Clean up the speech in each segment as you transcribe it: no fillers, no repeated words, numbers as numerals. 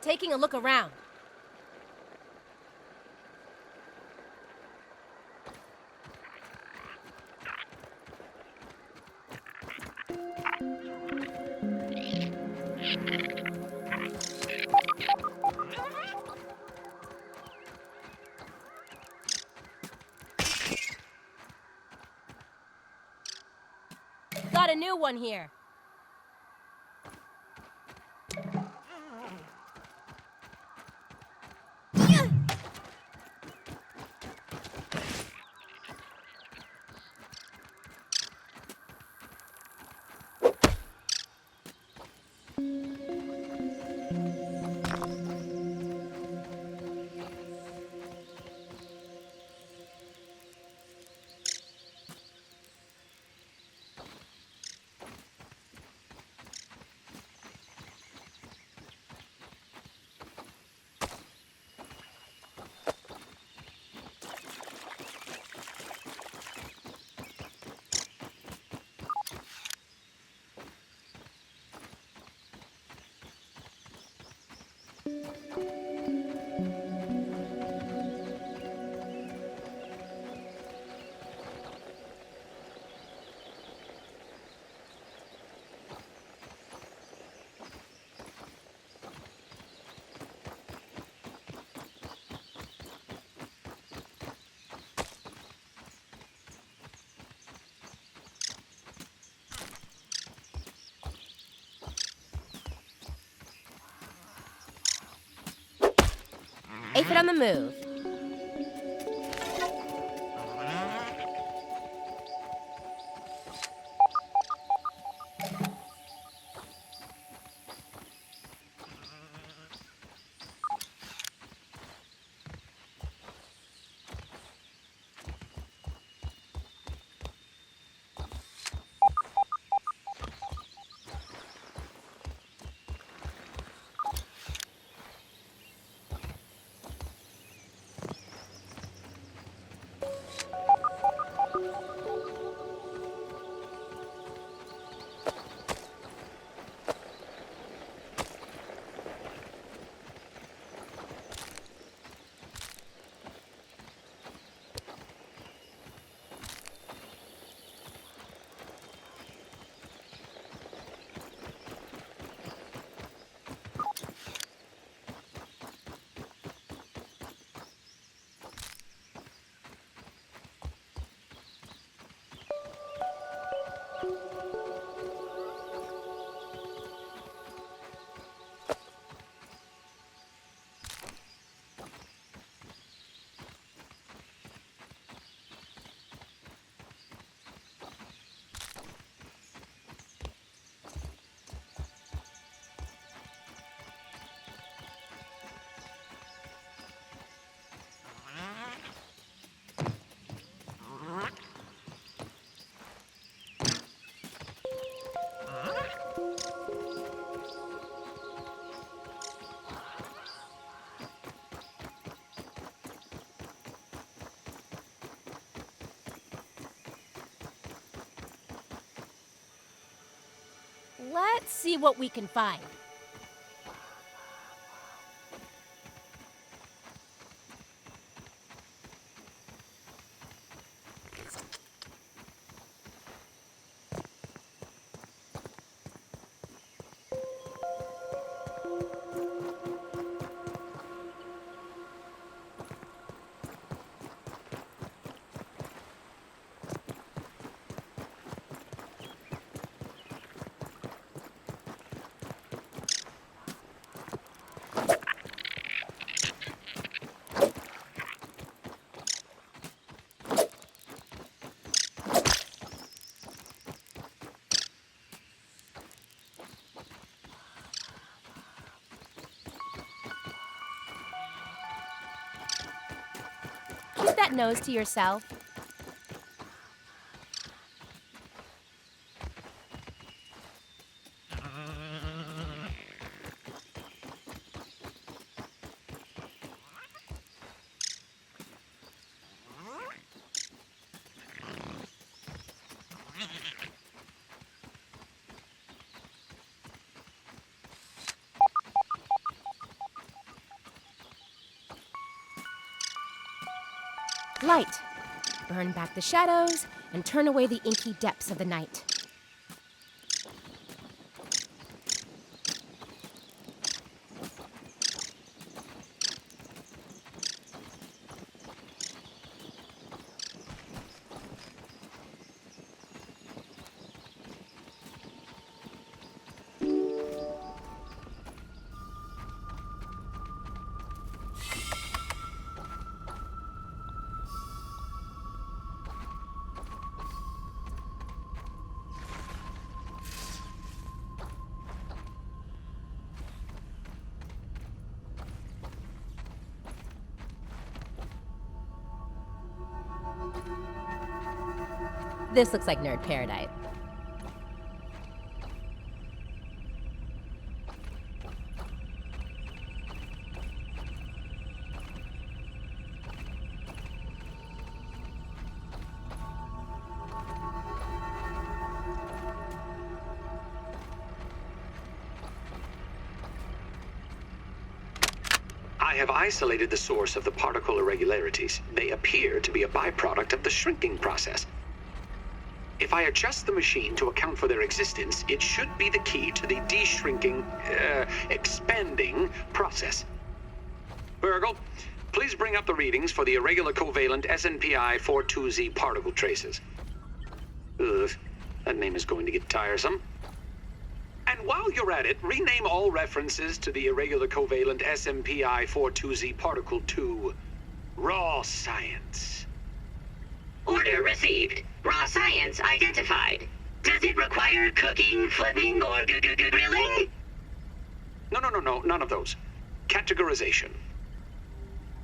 Taking a look around. Got a new one here. Aphid on the move. Let's see what we can find. Keep that nose to yourself. light. Burn back the shadows and turn away the inky depths of the night. This looks like nerd paradise. I have isolated the source of the particle irregularities. They appear to be a byproduct of the shrinking process. If I adjust the machine to account for their existence, it should be the key to the de-shrinking, expanding process. Burgle, please bring up the readings for the irregular covalent SNPI 42Z particle traces. Ugh, that name is going to get tiresome. And while you're at it, rename all references to the irregular covalent SMPI 42Z particle to raw science. Order received. Raw science identified. Does it require cooking, flipping, or grilling? No, none of those. Categorization.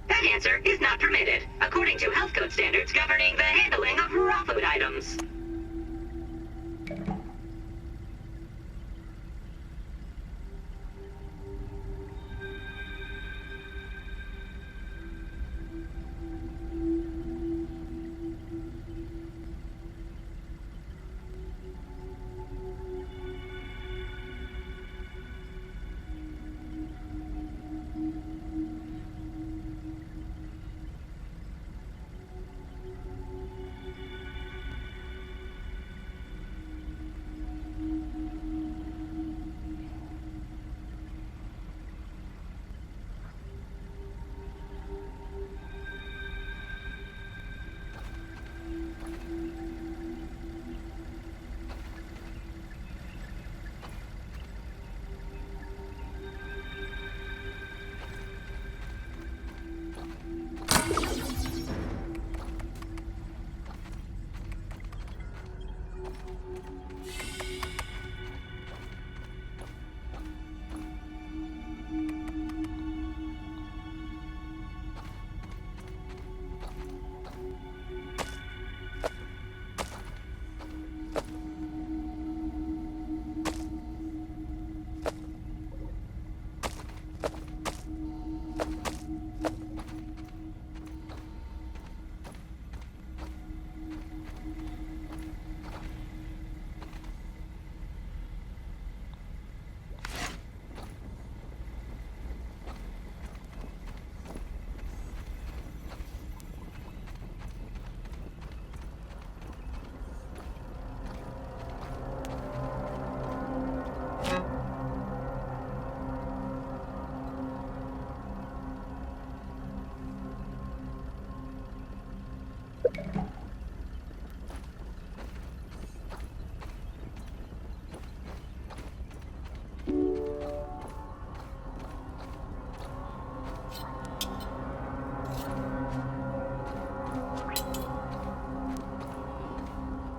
That answer is not permitted, according to health code standards governing the handling of raw food items.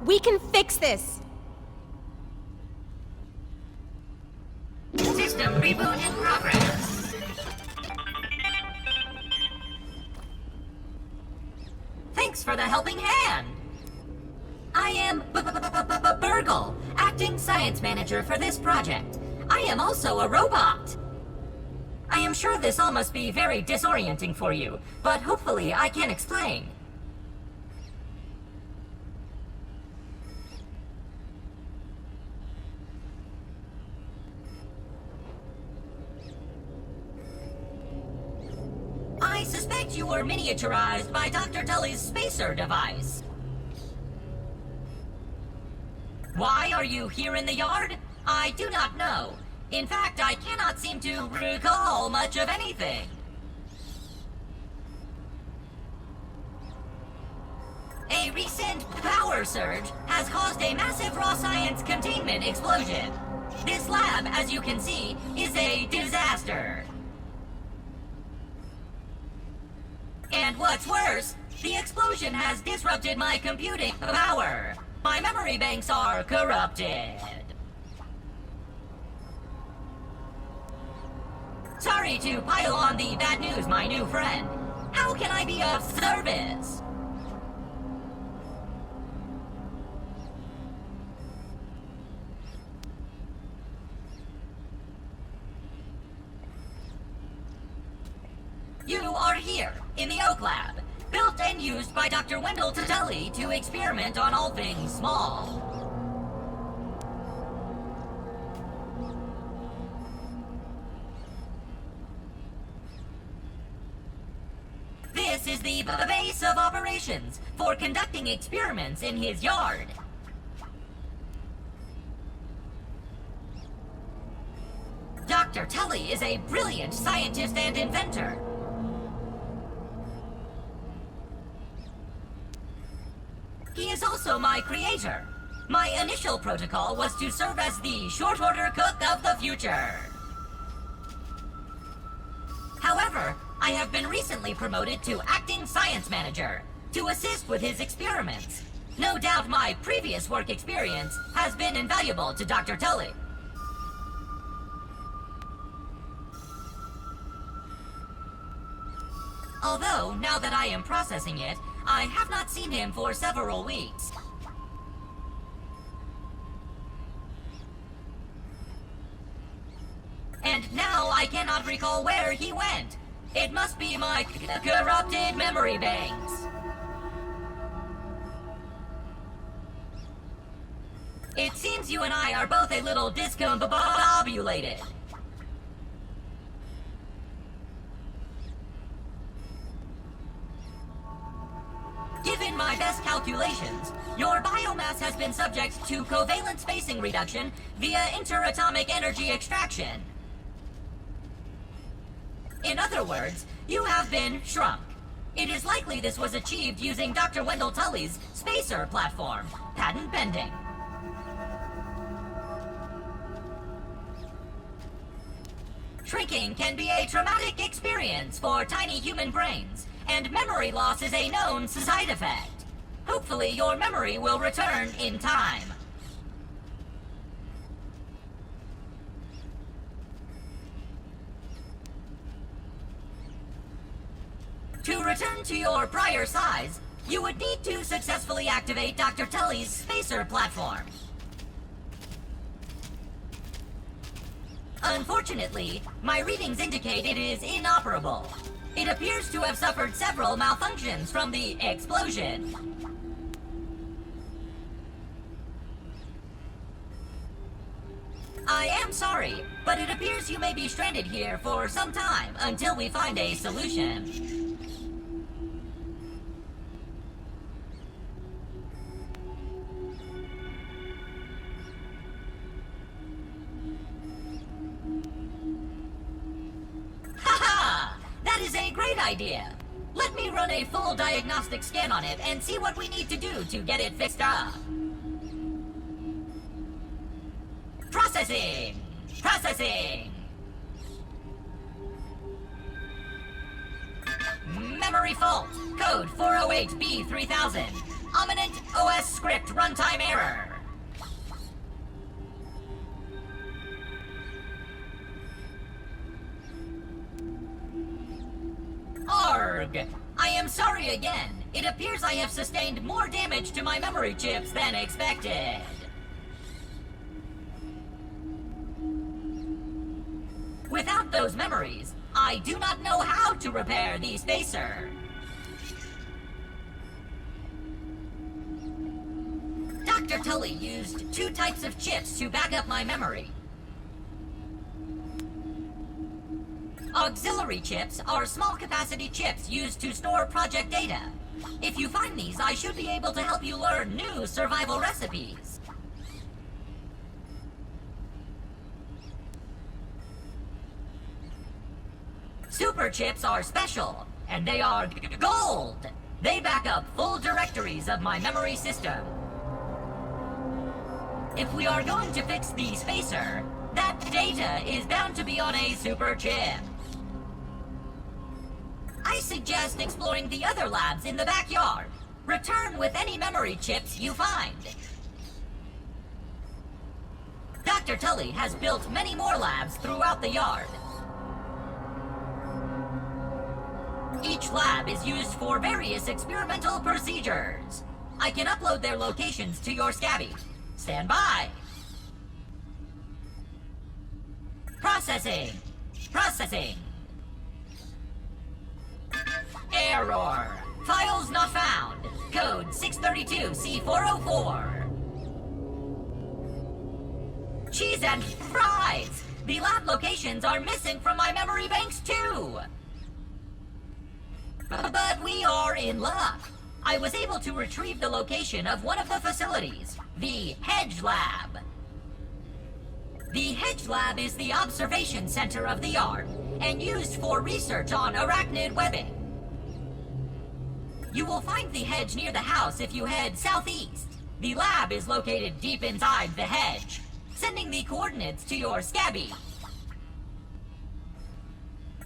We can fix this! System reboot in progress. Thanks for the helping hand. I am Burgle, acting science manager for this project. I am also a robot. I am sure this all must be very disorienting for you, but hopefully I can explain. I suspect you were miniaturized by Dr. Tully's spacer device. Why are you here in the yard? I do not know. In fact, I cannot seem to recall much of anything. A recent power surge has caused a massive raw science containment explosion. This lab, as you can see, is a disaster. And what's worse, the explosion has disrupted my computing power. My memory banks are corrupted. Sorry to pile on the bad news, my new friend. How can I be of service? You are here, in the Oak Lab, built and used by Dr. Wendell Tully to experiment on all things small. This is the base of operations for conducting experiments in his yard. Dr. Tully is a brilliant scientist and inventor. He is also my creator. My initial protocol was to serve as the short-order cook of the future. However, I have been recently promoted to acting science manager to assist with his experiments. No doubt my previous work experience has been invaluable to Dr. Tully. Although, now that I am processing it, I have not seen him for several weeks. And now I cannot recall where he went. It must be my corrupted memory banks. It seems you and I are both a little discombobulated. Given my best calculations, your biomass has been subject to covalent spacing reduction via interatomic energy extraction. In other words, you have been shrunk. It is likely this was achieved using Dr. Wendell Tully's spacer platform, patent pending. Shrinking can be a traumatic experience for tiny human brains, and memory loss is a known side effect. Hopefully your memory will return in time. To return to your prior size, you would need to successfully activate Dr. Tully's spacer platform. Unfortunately, my readings indicate it is inoperable. It appears to have suffered several malfunctions from the explosion. I am sorry, but it appears you may be stranded here for some time until we find a solution. That is a great idea. Let me run a full diagnostic scan on it and see what we need to do to get it fixed up. Processing! Processing! Memory fault. Code 408B3000. Ominent OS script runtime error. Burg! I am sorry again. It appears I have sustained more damage to my memory chips than expected. Without those memories, I do not know how to repair the spacer. Dr. Tully used 2 types of chips to back up my memory. Auxiliary chips are small capacity chips used to store project data. If you find these, I should be able to help you learn new survival recipes. Super chips are special, and they are gold. They back up full directories of my memory system. If we are going to fix the spacer, that data is bound to be on a super chip. I suggest exploring the other labs in the backyard. Return with any memory chips you find. Dr. Tully has built many more labs throughout the yard. Each lab is used for various experimental procedures. I can upload their locations to your Scabby. Stand by. Processing. Processing. Error. Files not found. Code 632C404. Cheese and fries. The lab locations are missing from my memory banks too. But we are in luck. I was able to retrieve the location of one of the facilities, the Hedge Lab. The Hedge Lab is the observation center of the yard and used for research on arachnid webbing. You will find the hedge near the house if you head southeast. The lab is located deep inside the hedge, sending the coordinates to your Scabby.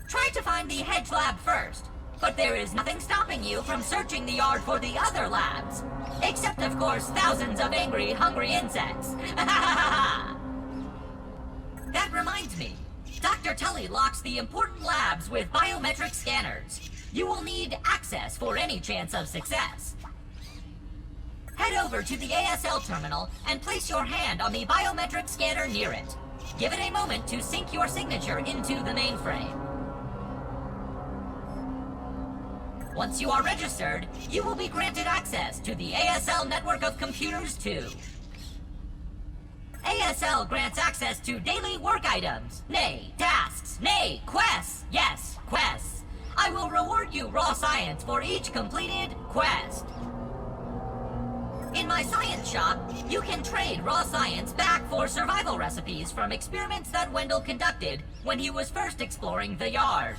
Try to find the Hedge Lab first. But there is nothing stopping you from searching the yard for the other labs. Except, of course, thousands of angry, hungry insects. That reminds me. Dr. Tully locks the important labs with biometric scanners. You will need access for any chance of success. Head over to the ASL terminal and place your hand on the biometric scanner near it. Give it a moment to sync your signature into the mainframe. Once you are registered, you will be granted access to the ASL network of computers too. ASL grants access to daily work items, nay, tasks, nay, quests, yes, quests. I will reward you raw science for each completed quest. In my science shop, you can trade raw science back for survival recipes from experiments that Wendell conducted when he was first exploring the yard.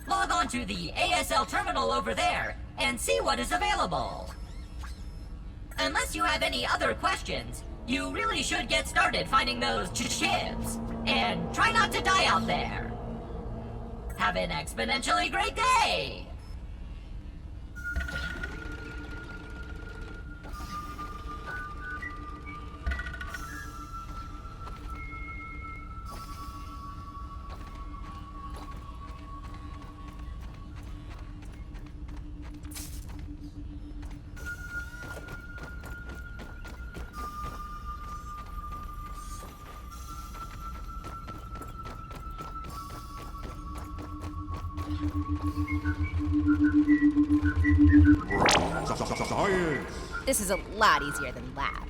Log on to the ASL terminal over there and see what is available. Unless you have any other questions, you really should get started finding those chips. And try not to die out there. Have an exponentially great day! Science! This is a lot easier than lab.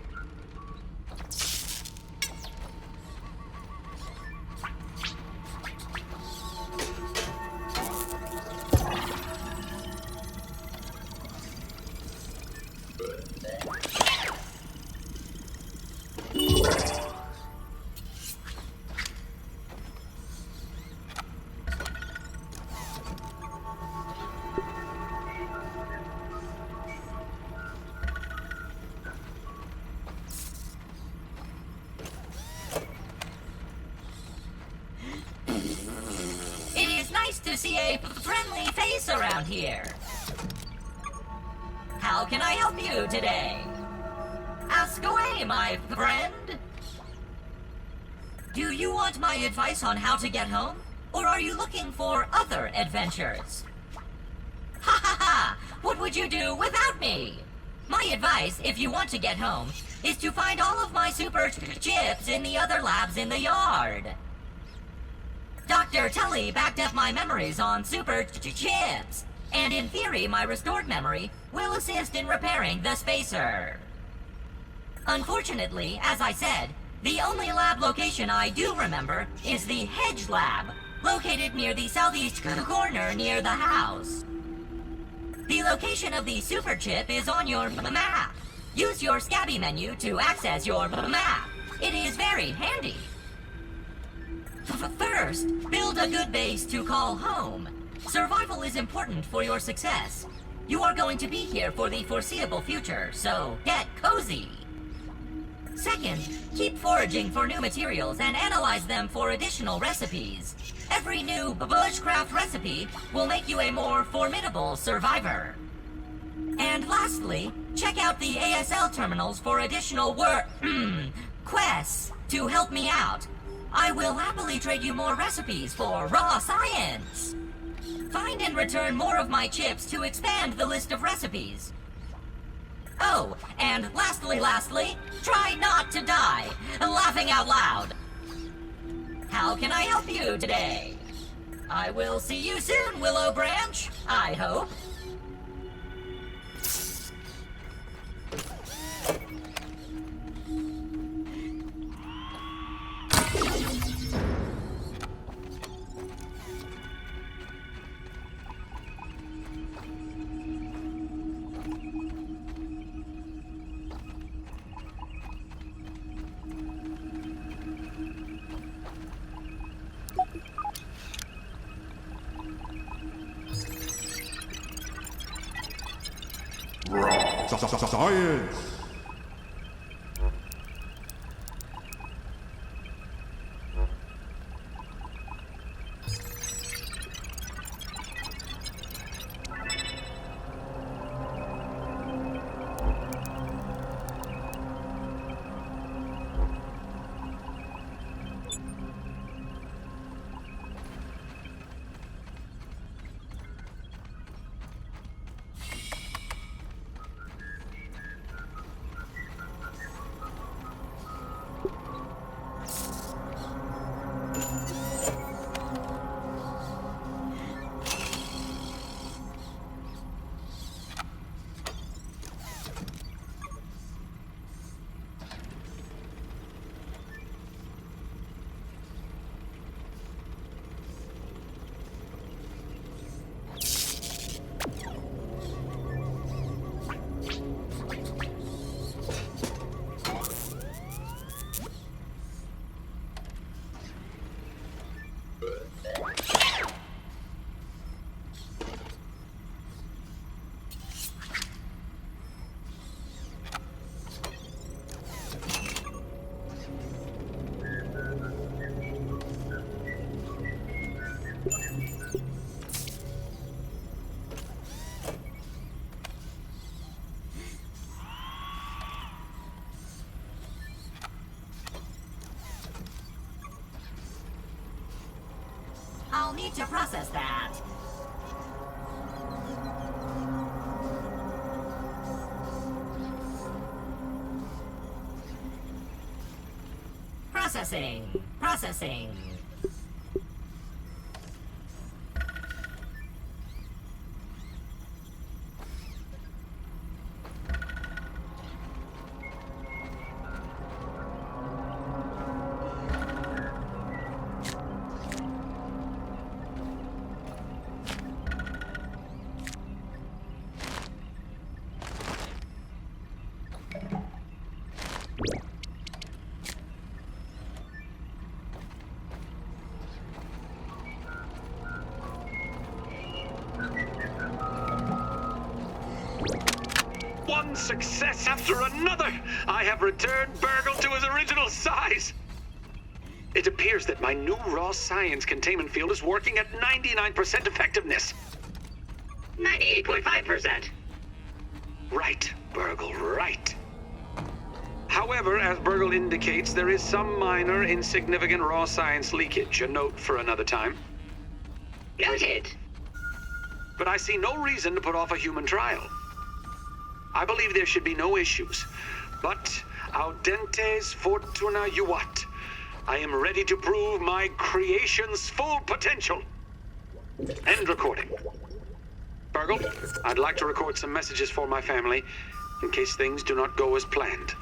To see a friendly face around here. How can I help you today? Ask away, my friend. Do you want my advice on how to get home? Or are you looking for other adventures? Ha ha ha! What would you do without me? My advice, if you want to get home, is to find all of my super chips in the other labs in the yard. Dr. Tully backed up my memories on super chips, and in theory my restored memory will assist in repairing the spacer. Unfortunately, as I said, the only lab location I do remember is the Hedge Lab, located near the southeast corner near the house. The location of the super chip is on your map. Use your Scabby menu to access your map. It is very handy. First, build a good base to call home. Survival is important for your success. You are going to be here for the foreseeable future, so get cozy. Second, keep foraging for new materials and analyze them for additional recipes. Every new bushcraft recipe will make you a more formidable survivor. And lastly, check out the ASL terminals for additional quests to help me out. I will happily trade you more recipes for raw science. Find and return more of my chips to expand the list of recipes. Oh, and lastly, try not to die, laughing out loud. How can I help you today? I will see you soon, Willow Branch, I hope. Science! I'll need to process that. Processing. One success after another! I have returned Burgle to his original size! It appears that my new raw science containment field is working at 99% effectiveness. 98.5%. Right, Burgle, right. However, as Burgle indicates, there is some minor, insignificant raw science leakage. A note for another time. Noted. But I see no reason to put off a human trial. I believe there should be no issues. But audentes fortuna juvat. I am ready to prove my creation's full potential. End recording. Burgle, I'd like to record some messages for my family in case things do not go as planned.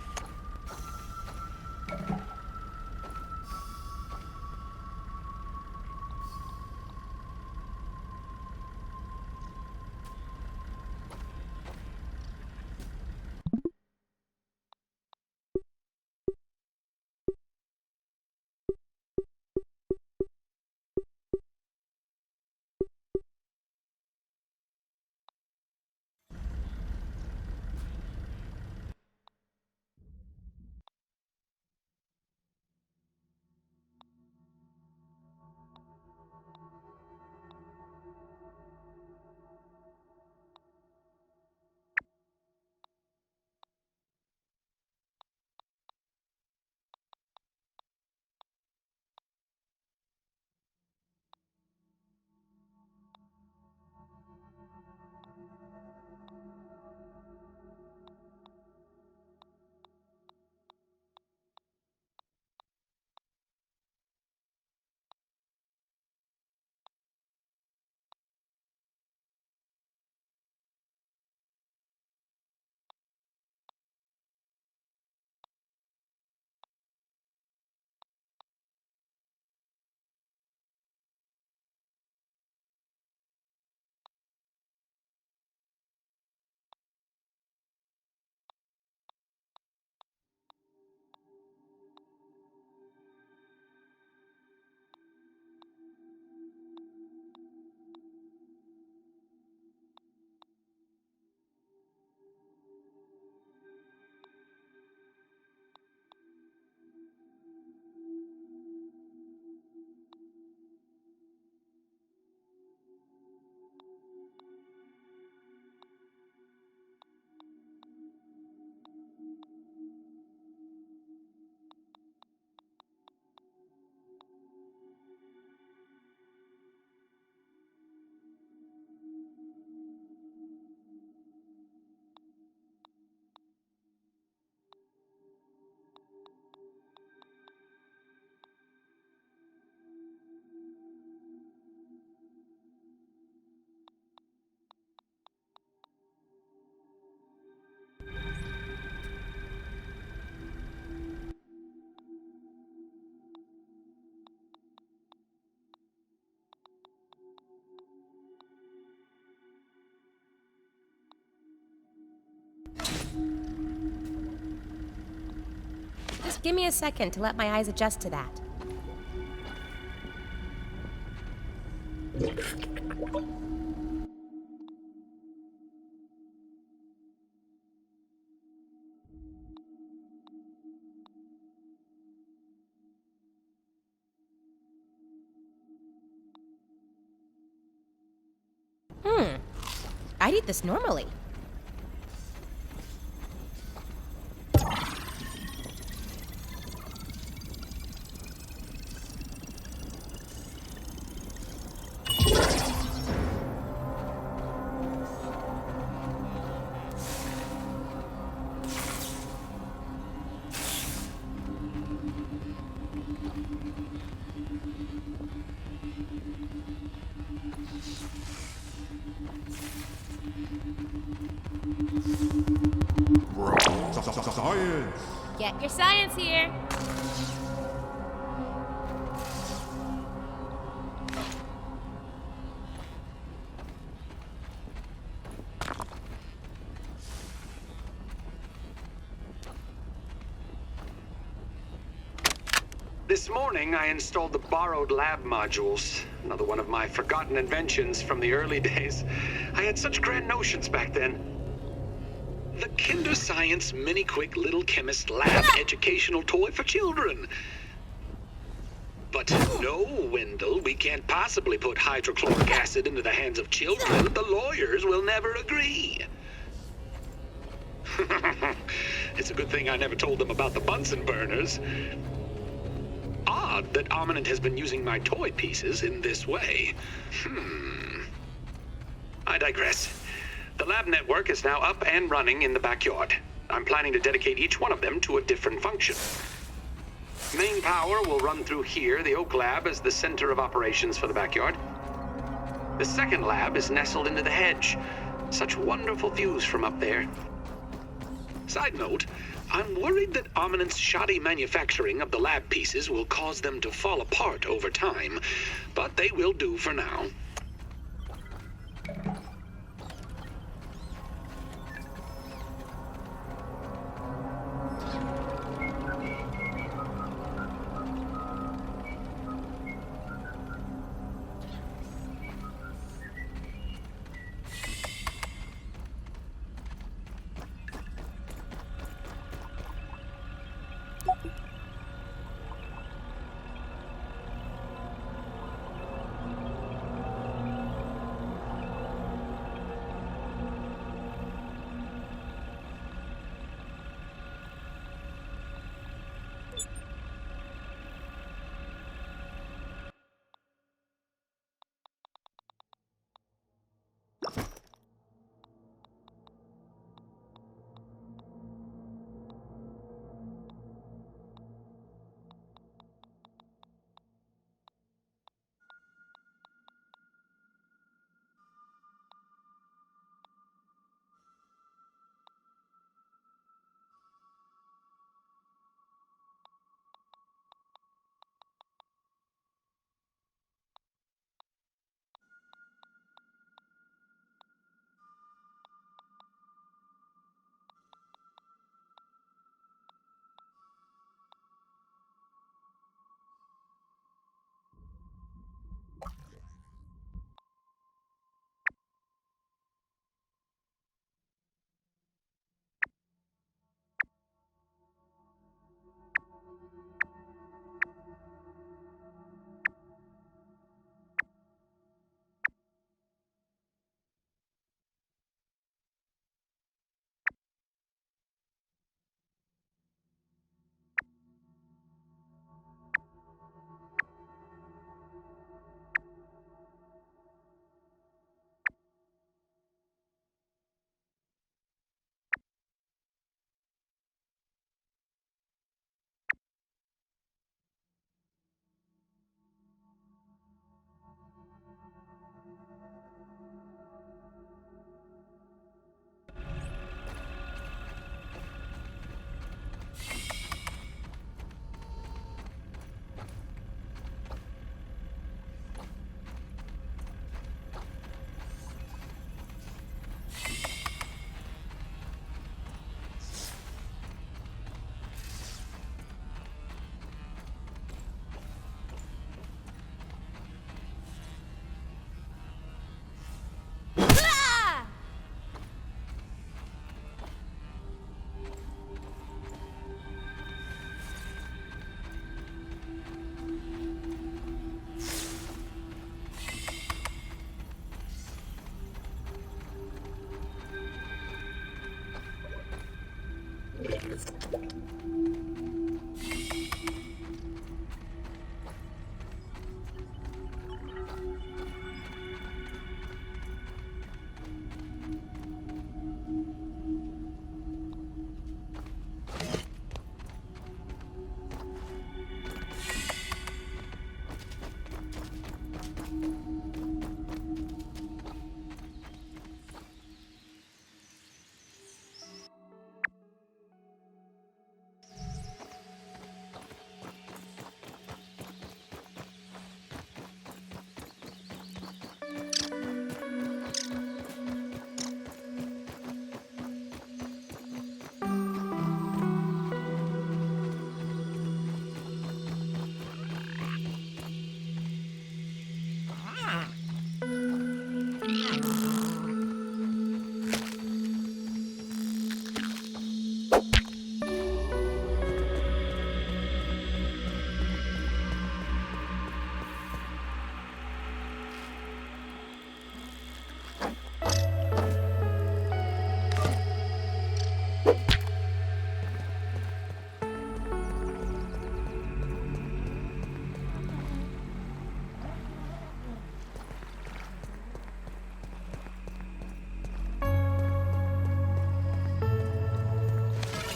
Give me a second to let my eyes adjust to that. I'd eat this normally. Science! Get your science here. This morning, I installed the borrowed lab modules. Another one of my forgotten inventions from the early days. I had such grand notions back then. The Kinder Science Mini Quick Little Chemist Lab educational toy for children. But no, Wendell, we can't possibly put hydrochloric acid into the hands of children. The lawyers will never agree. It's a good thing I never told them about the Bunsen burners. Odd that Ominent has been using my toy pieces in this way. I digress. The lab network is now up and running in the backyard. I'm planning to dedicate each one of them to a different function. Main power will run through here. The Oak Lab is the center of operations for the backyard. The second lab is nestled into the hedge. Such wonderful views from up there. Side note, I'm worried that Ominent's shoddy manufacturing of the lab pieces will cause them to fall apart over time, but they will do for now.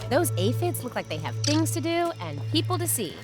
Those aphids look like they have things to do and people to see.